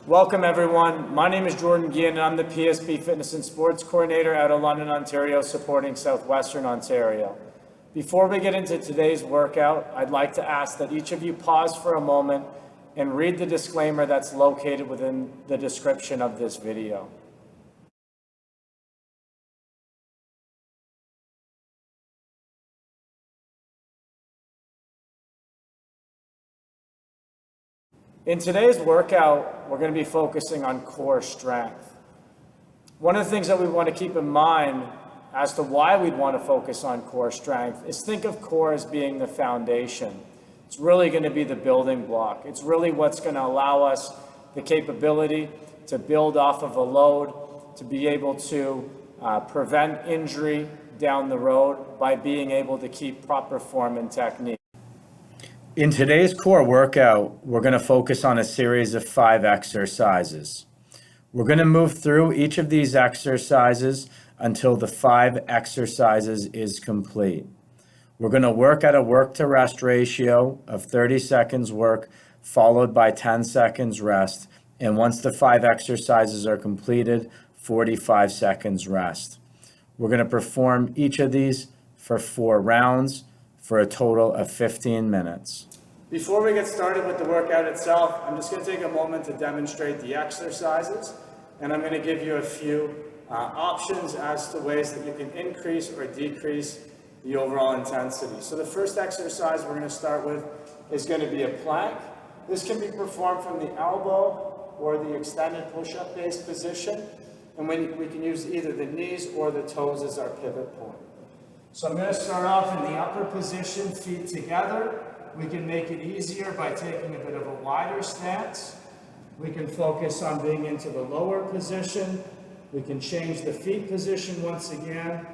Welcome everyone. My name is Jordan Guillen and I'm the PSP Fitness and Sports Coordinator out of London, Ontario, supporting Southwestern Ontario. Before we get into today's workout, I'd like to ask that each of you pause for a moment and read the disclaimer that's located within the description of this video. In today's workout, we're going to be focusing on core strength. One of the things that we want to keep in mind as to why we'd want to focus on core strength is think of core as being the foundation. It's really going to be the building block. It's really what's going to allow us the capability to build off of a load, to be able to prevent injury down the road by being able to keep proper form and technique. In today's core workout, we're going to focus on a series of 5 exercises. We're going to move through each of these exercises until the 5 exercises is complete. We're going to work at a work to rest ratio of 30 seconds work followed by 10 seconds rest. And once the 5 exercises are completed, 45 seconds rest. We're going to perform each of these for 4 rounds for a total of 15 minutes. Before we get started with the workout itself, I'm just going to take a moment to demonstrate the exercises, and I'm going to give you a few options as to ways that you can increase or decrease the overall intensity. So the first exercise we're going to start with is going to be a plank. This can be performed from the elbow or the extended push-up based position, and we can use either the knees or the toes as our pivot point. So I'm going to start off in the upper position, feet together. We can make it easier by taking a bit of a wider stance. We can focus on being into the lower position. We can change the feet position once again.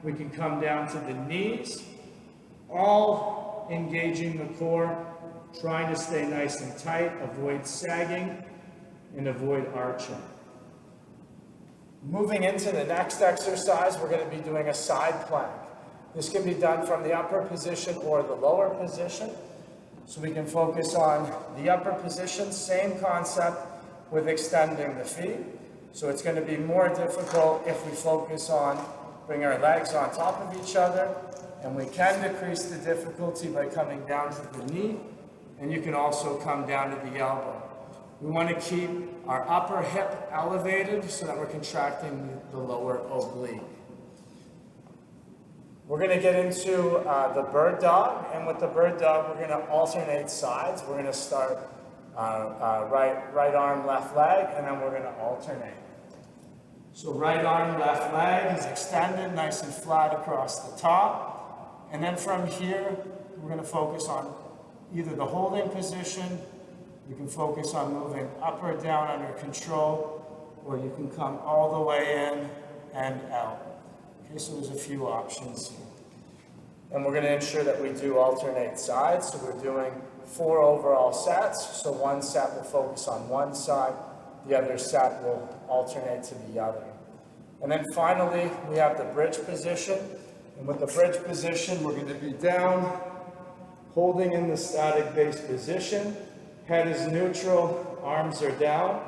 We can come down to the knees, all engaging the core, trying to stay nice and tight, avoid sagging, and avoid arching. Moving into the next exercise, we're going to be doing a side plank. This can be done from the upper position or the lower position. So we can focus on the upper position, same concept with extending the feet. So it's going to be more difficult if we focus on bring our legs on top of each other, and we can decrease the difficulty by coming down to the knee, and you can also come down to the elbow. We want to keep our upper hip elevated so that we're contracting the lower oblique. We're going to get into the bird dog, and with the bird dog, we're going to alternate sides. We're going to start right arm, left leg, and then we're going to alternate. So right arm, left leg is extended, nice and flat across the top. And then from here, we're going to focus on either the holding position, you can focus on moving up or down under control, or you can come all the way in and out. Okay, so there's a few options here. And we're going to ensure that we do alternate sides. So we're doing 4 overall sets. So one set will focus on one side, the other set will alternate to the other. And then finally, we have the bridge position. And with the bridge position, we're going to be down, holding in the static base position. Head is neutral, arms are down.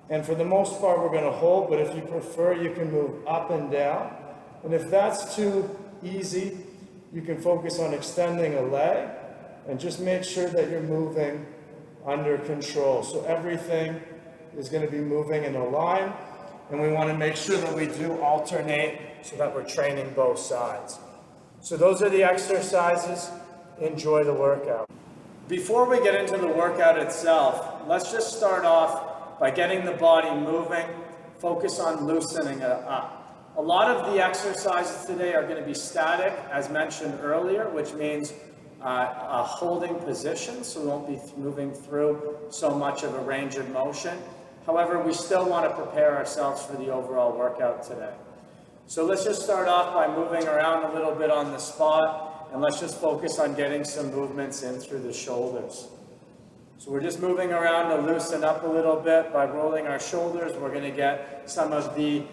And for the most part, we're going to hold, but if you prefer, you can move up and down. And if that's too easy, you can focus on extending a leg and just make sure that you're moving under control. So everything is going to be moving in a line, and we want to make sure that we do alternate so that we're training both sides. So those are the exercises. Enjoy the workout. Before we get into the workout itself, let's just start off by getting the body moving. Focus on loosening it up. A lot of the exercises today are going to be static, as mentioned earlier, which means a holding position, so we won't be moving through so much of a range of motion. However, we still want to prepare ourselves for the overall workout today. So let's just start off by moving around a little bit on the spot, and let's just focus on getting some movements in through the shoulders. So we're just moving around to loosen up a little bit by rolling our shoulders. We're going to get some of the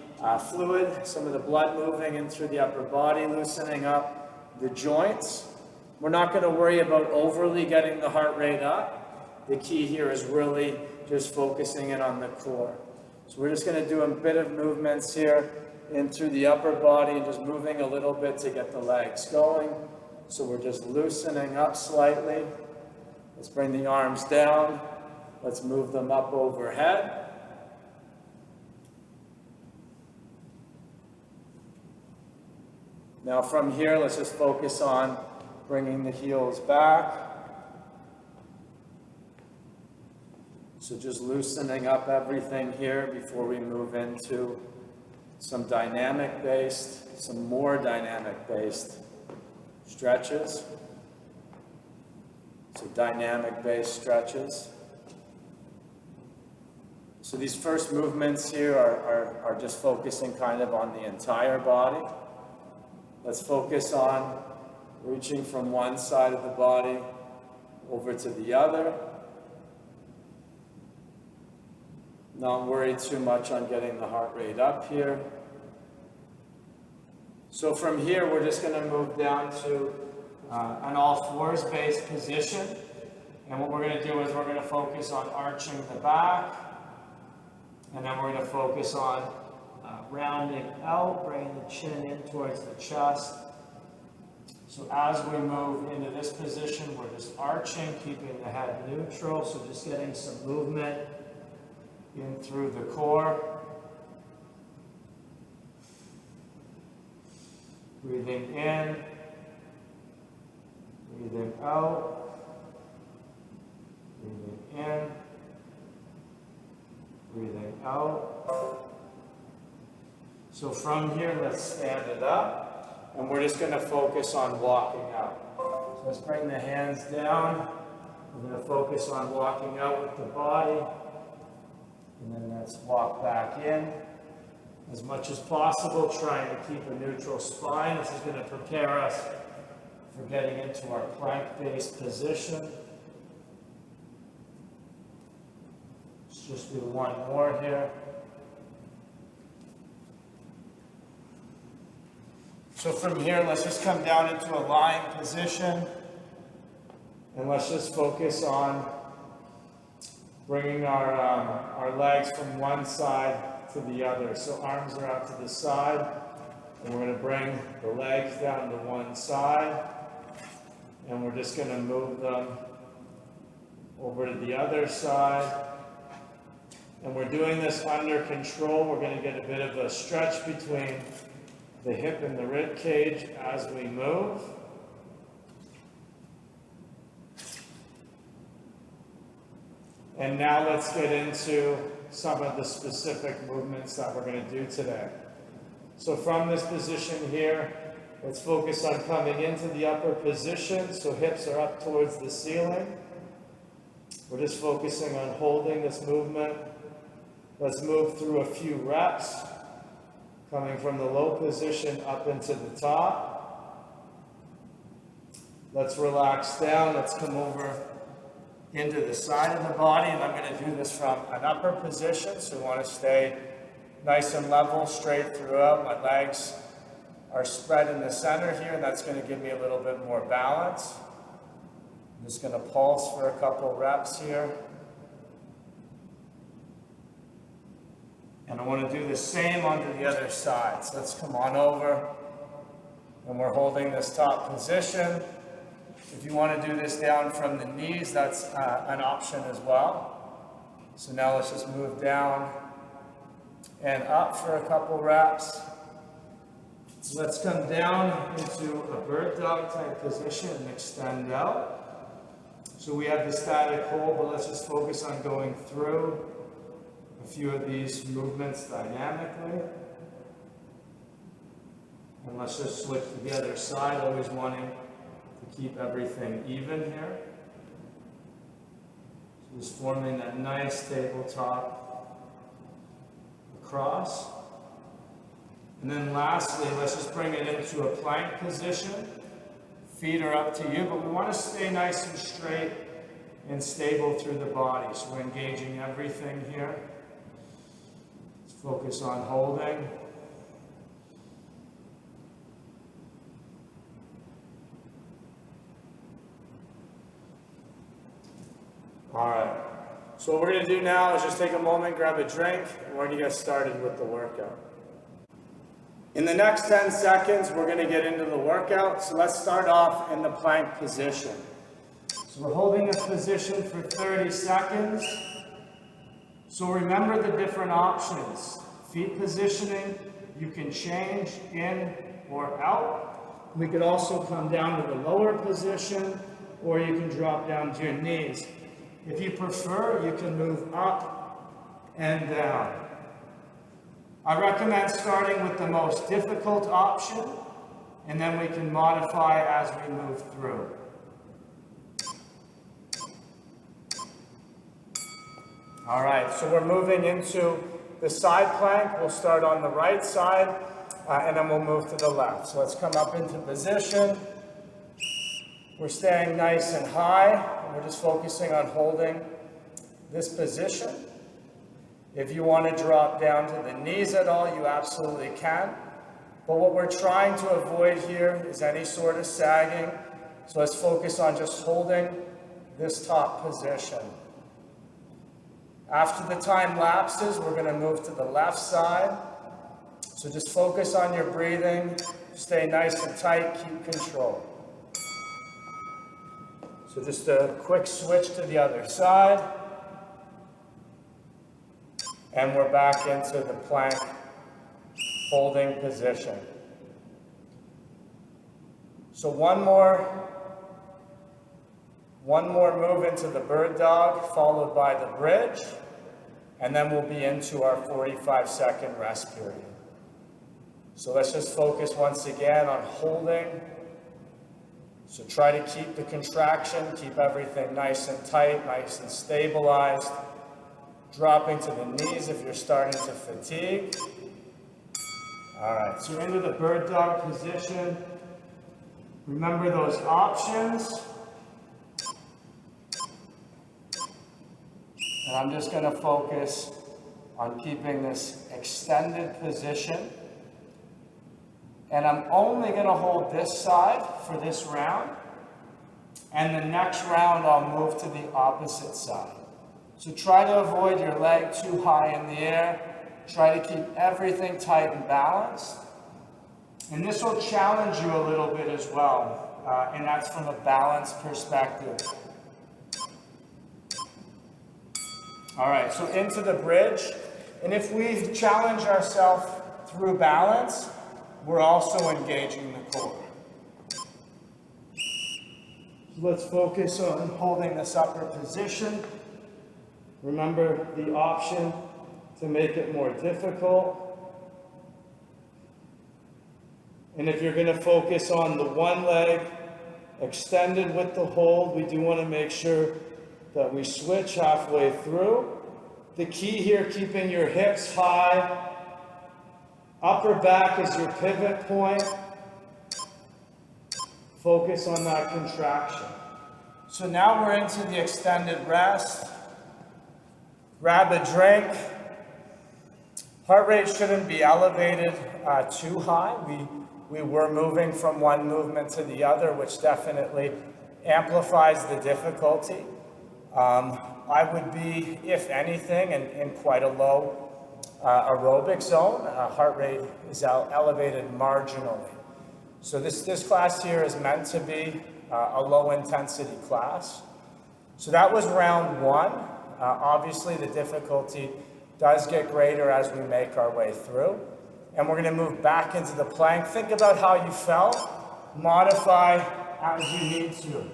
fluid, some of the blood moving in through the upper body, loosening up the joints. We're not going to worry about overly getting the heart rate up. the key here is really just focusing in on the core. So we're just going to do a bit of movements here in through the upper body and just moving a little bit to get the legs going. So we're just loosening up slightly. Let's bring the arms down. Let's move them up overhead. Now from here, let's just focus on bringing the heels back. So just loosening up everything here before we move into some more dynamic-based stretches. So dynamic-based stretches. So these first movements here are just focusing kind of on the entire body. Let's focus on reaching from one side of the body over to the other. Not worry too much on getting the heart rate up here. So from here, we're just going to move down to an all-fours based position. And what we're going to do is we're going to focus on arching the back. And then we're going to focus on rounding out, bringing the chin in towards the chest. So as we move into this position, we're just arching, keeping the head neutral. So just getting some movement in through the core. Breathing in, breathing out, breathing in, breathing out. So from here, let's stand it up, and we're just going to focus on walking out. So let's bring the hands down. We're going to focus on walking out with the body, and then let's walk back in. As much as possible, trying to keep a neutral spine. This is going to prepare us for getting into our plank-based position. Let's just do one more here. So from here, let's just come down into a lying position. And let's just focus on bringing our legs from one side to the other. So arms are out to the side. And we're going to bring the legs down to one side. And we're just going to move them over to the other side. And we're doing this under control. We're going to get a bit of a stretch between the hip and the rib cage as we move. And now let's get into some of the specific movements that we're going to do today. So from this position here, let's focus on coming into the upper position. So hips are up towards the ceiling. We're just focusing on holding this movement. Let's move through a few reps. Coming from the low position up into the top. Let's relax down. Let's come over into the side of the body. And I'm going to do this from an upper position. So we want to stay nice and level, straight throughout. My legs are spread in the center here. And that's going to give me a little bit more balance. I'm just going to pulse for a couple reps here. And I want to do the same onto the other side. So let's come on over. And we're holding this top position. If you want to do this down from the knees, that's an option as well. So now let's just move down and up for a couple reps. So let's come down into a bird dog type position and extend out. So we have the static hold, but let's just focus on going through a few of these movements dynamically. And let's just switch to the other side, always wanting to keep everything even here. So just forming that nice tabletop across. And then lastly, let's just bring it into a plank position. Feet are up to you, but we want to stay nice and straight and stable through the body. So we're engaging everything here. Focus on holding. All right. So what we're going to do now is just take a moment, grab a drink, and we're going to get started with the workout. In the next 10 seconds, we're going to get into the workout. So let's start off in the plank position. So we're holding this position for 30 seconds. So remember the different options. Feet positioning, you can change in or out. We could also come down to the lower position, or you can drop down to your knees. If you prefer, you can move up and down. I recommend starting with the most difficult option, and then we can modify as we move through. All right, so we're moving into the side plank. We'll start on the right side, and then we'll move to the left. So let's come up into position. We're staying nice and high, and we're just focusing on holding this position. If you want to drop down to the knees at all, you absolutely can. But what we're trying to avoid here is any sort of sagging. So let's focus on just holding this top position. After the time lapses, we're going to move to the left side. So just focus on your breathing, stay nice and tight, keep control. So just a quick switch to the other side. And we're back into the plank holding position. So one more move into the bird dog, followed by the bridge, and then we'll be into our 45-second rest period. So let's just focus once again on holding. So try to keep the contraction, keep everything nice and tight, nice and stabilized. Dropping to the knees if you're starting to fatigue. All right, so into the bird dog position. Remember those options. And I'm just going to focus on keeping this extended position. And I'm only going to hold this side for this round. And the next round, I'll move to the opposite side. So try to avoid your leg too high in the air. Try to keep everything tight and balanced. And this will challenge you a little bit as well. And that's from a balance perspective. All right, so into the bridge. And if we challenge ourselves through balance, we're also engaging the core. Let's focus on holding this upper position. Remember the option to make it more difficult. And if you're going to focus on the one leg extended with the hold, we do want to make sure that we switch halfway through. The key here, keeping your hips high. Upper back is your pivot point. Focus on that contraction. So now we're into the extended rest. Grab a drink. Heart rate shouldn't be elevated too high. We were moving from one movement to the other, which definitely amplifies the difficulty. I would be, if anything, in quite a low aerobic zone. Heart rate is elevated marginally. So this class here is meant to be a low intensity class. So that was round one. Obviously the difficulty does get greater as we make our way through. And we're going to move back into the plank. Think about how you felt. Modify as you need to.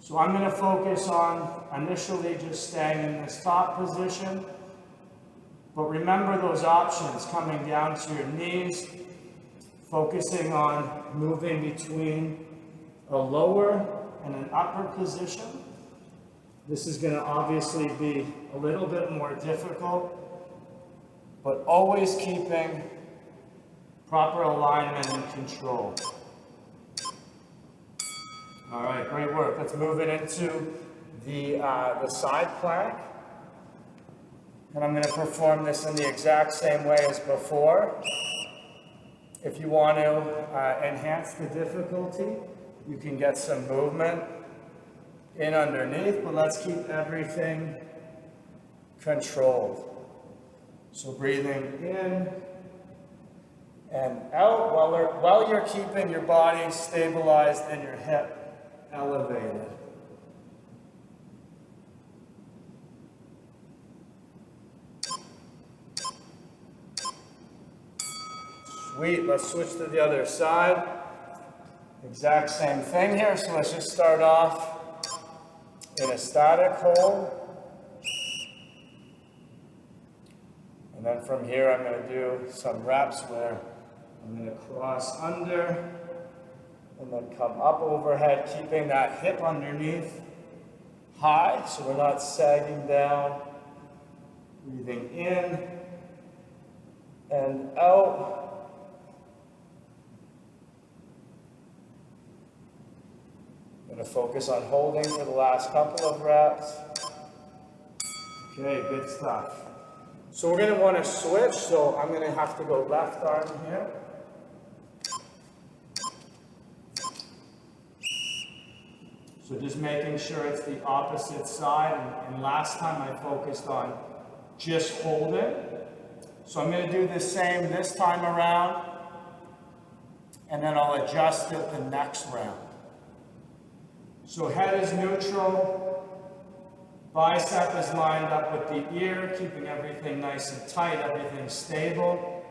So I'm going to focus on initially just staying in this top position. But remember those options, coming down to your knees, focusing on moving between a lower and an upper position. This is going to obviously be a little bit more difficult, but always keeping proper alignment and control. All right, great work. Let's move it into the side plank. And I'm going to perform this in the exact same way as before. If you want to enhance the difficulty, you can get some movement in underneath, but let's keep everything controlled. So breathing in and out while you're keeping your body stabilized and your hip elevated. Sweet, let's switch to the other side. Exact same thing here, so let's just start off in a static hold. And then from here, I'm going to do some reps where I'm going to cross under and then come up overhead, keeping that hip underneath high so we're not sagging down. Breathing in and out. I'm going to focus on holding for the last couple of reps. Okay, good stuff. So we're going to want to switch, so I'm going to have to go left arm here. So just making sure it's the opposite side, and last time I focused on just holding. So I'm going to do the same this time around, and then I'll adjust it the next round. So head is neutral. Bicep is lined up with the ear, keeping everything nice and tight, everything stable.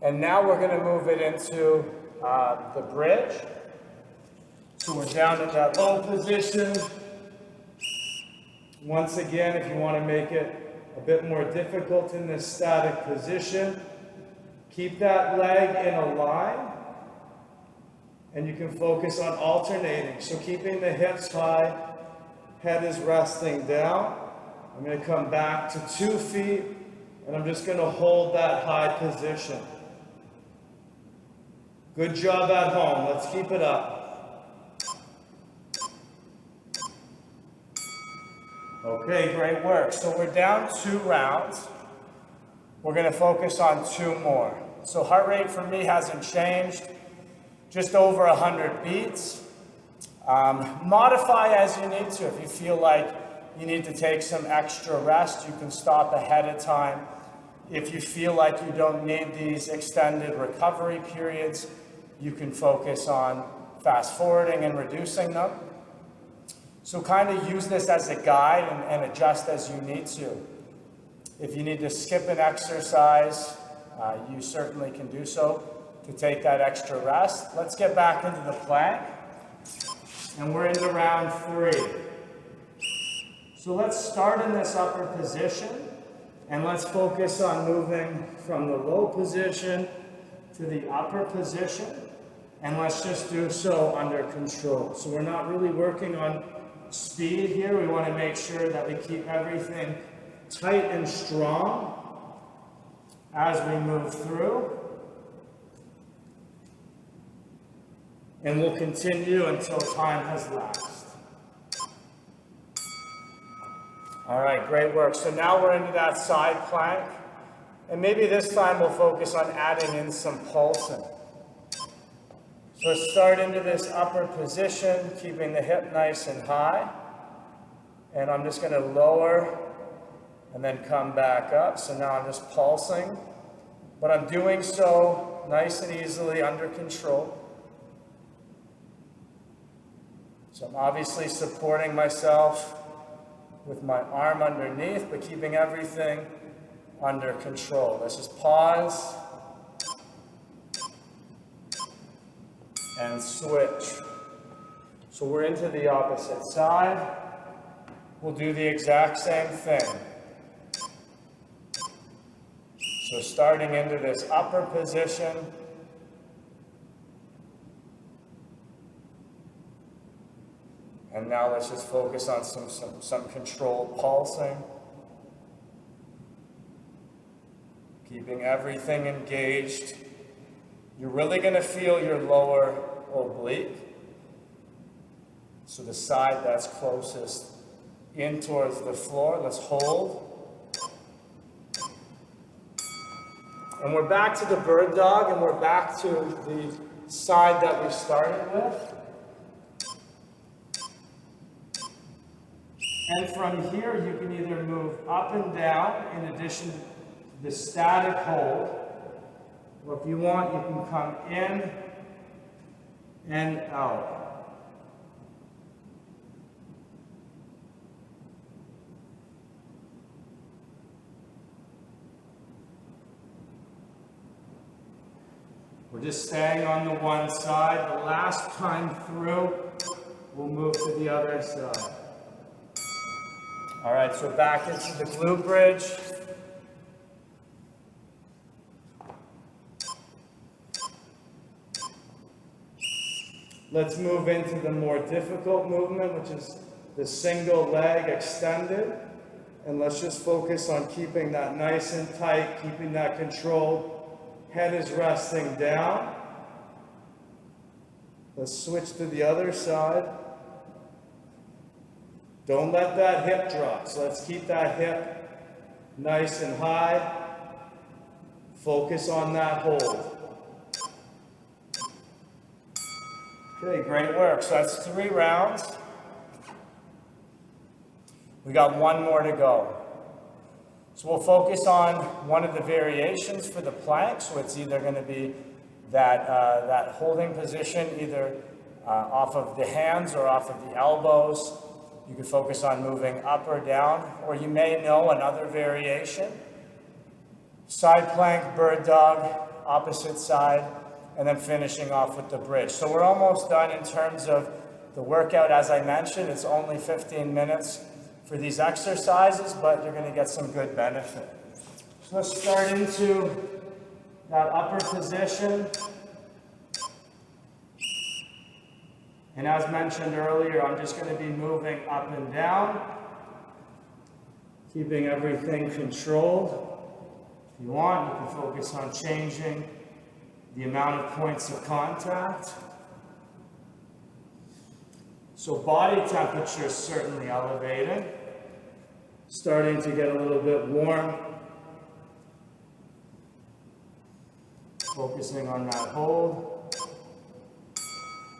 And now we're going to move it into the bridge. So we're down in that low position. Once again, if you want to make it a bit more difficult in this static position, keep that leg in a line. And you can focus on alternating. So keeping the hips high, head is resting down. I'm going to come back to 2 feet, and I'm just going to hold that high position. Good job at home. Let's keep it up. Okay, great work. So we're down 2 rounds. We're going to focus on 2 more. So heart rate for me hasn't changed. Just over 100 beats. Modify as you need to. If you feel like you need to take some extra rest, you can stop ahead of time. If you feel like you don't need these extended recovery periods, you can focus on fast forwarding and reducing them. So kind of use this as a guide and adjust as you need to. If you need to skip an exercise, you certainly can do so to take that extra rest. Let's get back into the plank. And we're into round 3. So let's start in this upper position, and let's focus on moving from the low position to the upper position, and let's just do so under control. So we're not really working on speed here. We want to make sure that we keep everything tight and strong as we move through. And we'll continue until time has lapsed. All right, great work. So now we're into that side plank. And maybe this time we'll focus on adding in some pulsing. So let's start into this upper position, keeping the hip nice and high. And I'm just going to lower and then come back up. So now I'm just pulsing. But I'm doing so nice and easily under control. So I'm obviously supporting myself with my arm underneath, but keeping everything under control. Let's just pause and switch. So we're into the opposite side. We'll do the exact same thing. So starting into this upper position, and now let's just focus on some controlled pulsing. Keeping everything engaged. You're really going to feel your lower oblique. So the side that's closest in towards the floor. Let's hold. And we're back to the bird dog, and we're back to the side that we started with. And from here, you can either move up and down in addition to the static hold, or if you want, you can come in and out. We're just staying on the one side. The last time through, we'll move to the other side. All right, so back into the glute bridge. Let's move into the more difficult movement, which is the single leg extended. And let's just focus on keeping that nice and tight, keeping that control. Head is resting down. Let's switch to the other side. Don't let that hip drop. So let's keep that hip nice and high. Focus on that hold. Okay, great work. So that's 3 rounds. We got 1 more to go. So we'll focus on one of the variations for the plank. So it's either going to be that holding position, either off of the hands or off of the elbows. You can focus on moving up or down, or you may know another variation. Side plank, bird dog, opposite side, and then finishing off with the bridge. So we're almost done in terms of the workout. As I mentioned, it's only 15 minutes for these exercises, but you're going to get some good benefit. So let's start into that upper position. And as mentioned earlier, I'm just going to be moving up and down, keeping everything controlled. If you want, you can focus on changing the amount of points of contact. So body temperature is certainly elevated, starting to get a little bit warm. Focusing on that hold.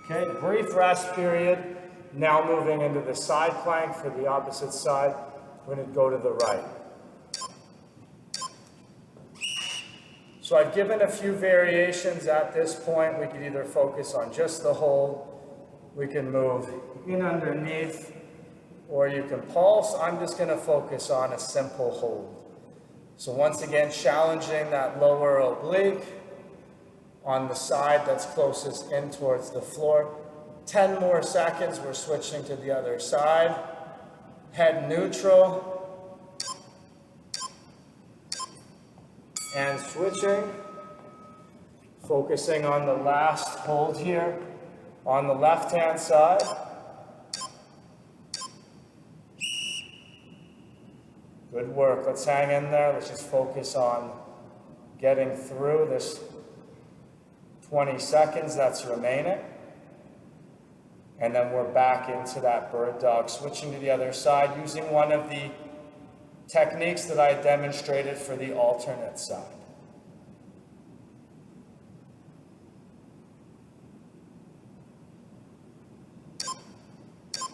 Okay, brief rest period. Now moving into the side plank for the opposite side. We're going to go to the right. So I've given a few variations at this point. We could either focus on just the hold. We can move in underneath, or you can pulse. I'm just going to focus on a simple hold. So once again, challenging that lower oblique on the side that's closest in towards the floor. 10 more seconds, we're switching to the other side. Head neutral. And switching. Focusing on the last hold here. On the left-hand side. Good work. Let's hang in there. Let's just focus on getting through this 20 seconds that's remaining. And then we're back into that bird dog, switching to the other side, using one of the techniques that I demonstrated for the alternate side.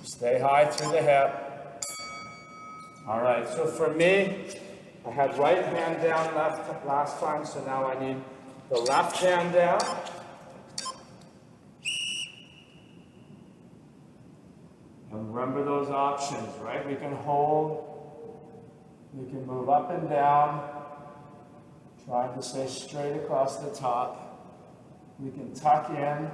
Stay high through the hip. All right, so for me, I had right hand down last time, so now I need the left hand down. And remember those options, right? We can hold, we can move up and down, trying to stay straight across the top. We can tuck in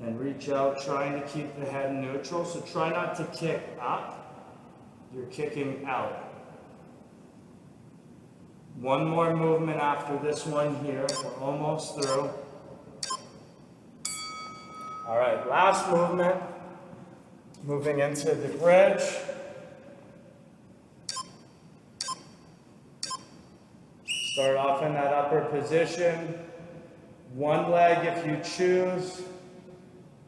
and reach out, trying to keep the head neutral. So try not to kick up, you're kicking out. One more movement after this one here. We're almost through. All right, last movement. Moving into the bridge. Start off in that upper position. One leg if you choose.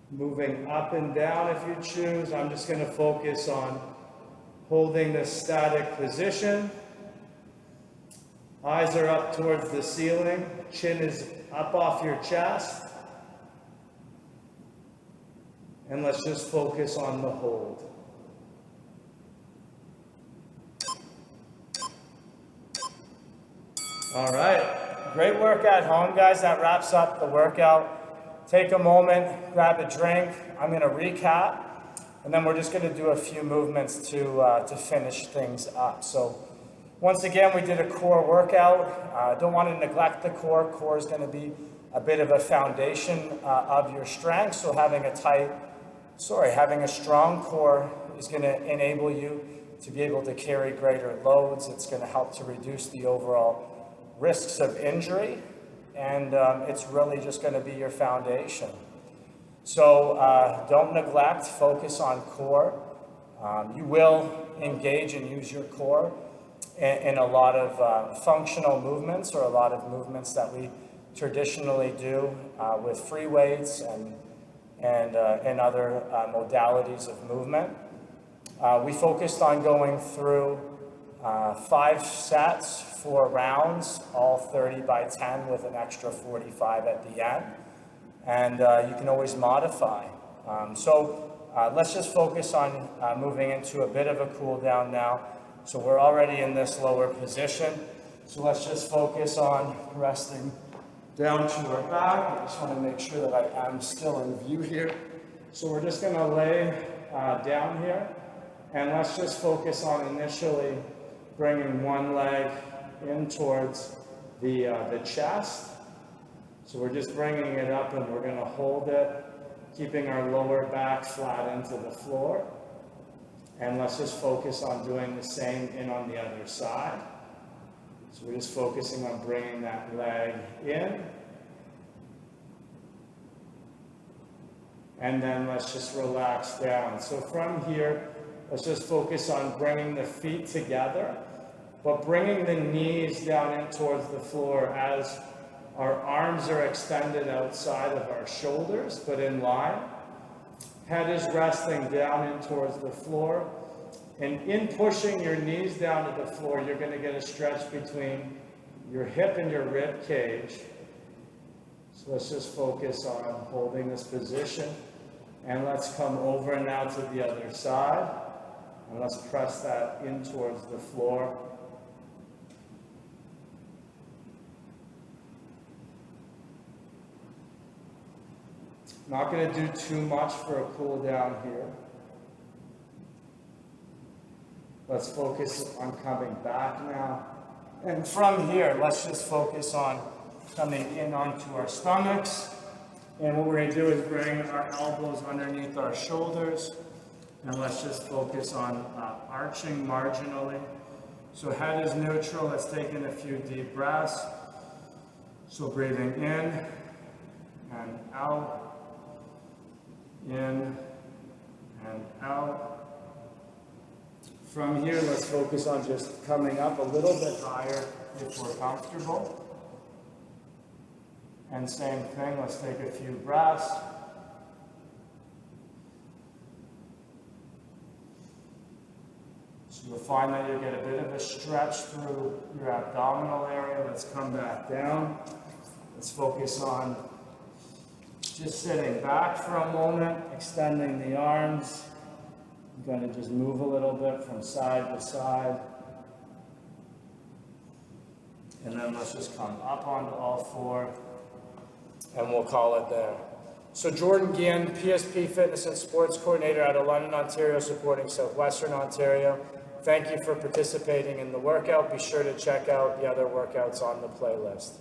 Moving up and down if you choose. I'm just going to focus on holding this static position. Eyes are up towards the ceiling. Chin is up off your chest. And let's just focus on the hold. All right, great work at home, guys. That wraps up the workout. Take a moment, grab a drink. I'm gonna recap, and then we're just gonna do a few movements to finish things up. So once again, we did a core workout. Don't wanna neglect the core. Core is gonna be a bit of a foundation of your strength. So having a strong core is gonna enable you to be able to carry greater loads. It's gonna help to reduce the overall risks of injury, and it's really just going to be your foundation. So don't neglect, focus on core. You will engage and use your core in a lot of functional movements, or a lot of movements that we traditionally do with free weights and other modalities of movement. We focused on going through 5 sets, 4 rounds, all 30 by 10 with an extra 45 at the end. And you can always modify. Let's just focus on moving into a bit of a cool down now. So we're already in this lower position. So let's just focus on resting down to our back. I just want to make sure that I am still in view here. So we're just going to lay down here. And let's just focus on initially bringing one leg in towards the chest. So we're just bringing it up, and we're going to hold it, keeping our lower back flat into the floor. And let's just focus on doing the same in on the other side. So we're just focusing on bringing that leg in. And then let's just relax down. So from here, let's just focus on bringing the feet together, but bringing the knees down in towards the floor as our arms are extended outside of our shoulders, but in line. Head is resting down in towards the floor. And in pushing your knees down to the floor, you're going to get a stretch between your hip and your rib cage. So let's just focus on holding this position. And let's come over now to the other side. And let's press that in towards the floor. Not going to do too much for a cool down here. Let's focus on coming back now. And from here, let's just focus on coming in onto our stomachs. And what we're going to do is bring our elbows underneath our shoulders. And let's just focus on arching marginally. So head is neutral. Let's take in a few deep breaths. So breathing in and out. In and out. From here, let's focus on just coming up a little bit higher if we're comfortable. And same thing, let's take a few breaths. So you'll find that you get a bit of a stretch through your abdominal area. Let's come back down. Let's focus on just sitting back for a moment, extending the arms. You're going to just move a little bit from side to side. And then let's just come up onto all 4, and we'll call it there. So Jordan Guillen, PSP Fitness and Sports Coordinator out of London, Ontario, supporting Southwestern Ontario. Thank you for participating in the workout. Be sure to check out the other workouts on the playlist.